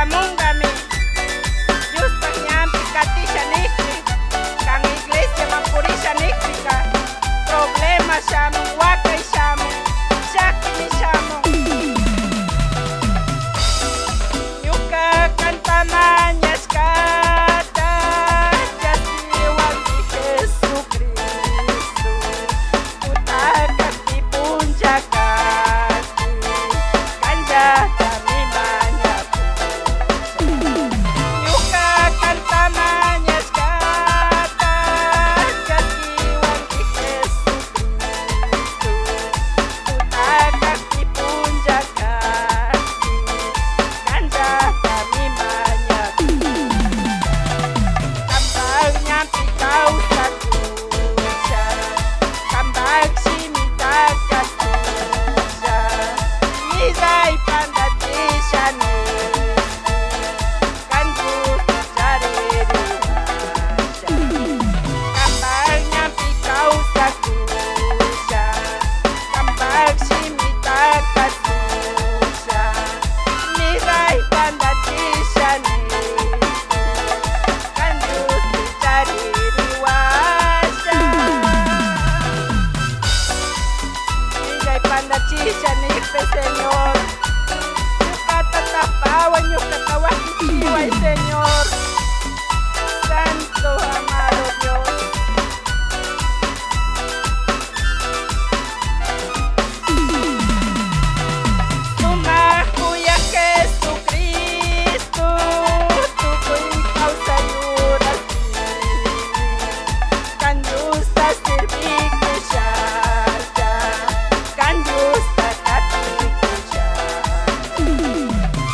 shamungami Yuspa ñampi katishanijpi kan iglesia mapurishanijpika problema shamun wakay shamun shakimi shamun ñuka kantamañashkata llasiwanmi Jesucristo utakakpi punchakaspi kanllata Señor, Señor, Santo, amado Dios. Tumakuya Jesucristo, tukuy causa yuras kan justa sirviku syarga, kan justa katiku syarga.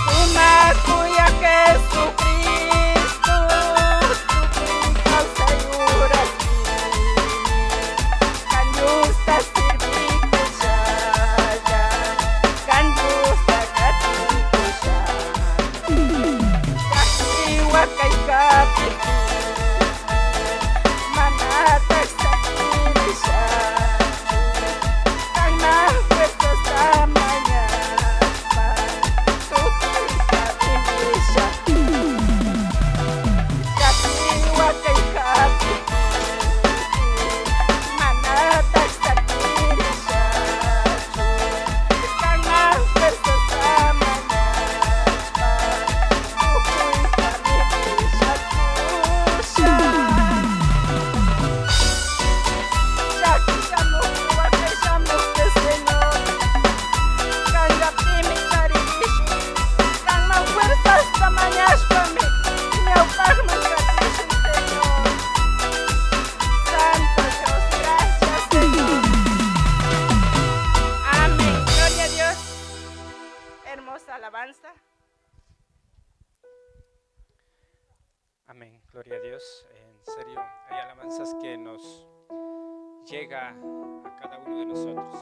Tumakuya Jesucristo, tukuy causa yuras kan justa sirviku syarga, kan justa katiku syarga. Kakiwa kay kapitid manatag sa kinisya kang napuesto sa manyaspa tukay sa kinisya. Kakiwa kay kapitid manatag sa kinisya kang napuesto sa manyaspa tukay sa kinisya kusya. Shaki shamuk, wakay shamuk ke Señor, kan yapimi karish, kan mafuerzas tamañashpami, ñawpakman katishin Señor. Santo Dios, gracias Señor. Amén. Gloria a Dios. Hermosa alabanza. Amén, gloria a Dios. En serio, hay alabanzas que nos llega a cada uno de nosotros.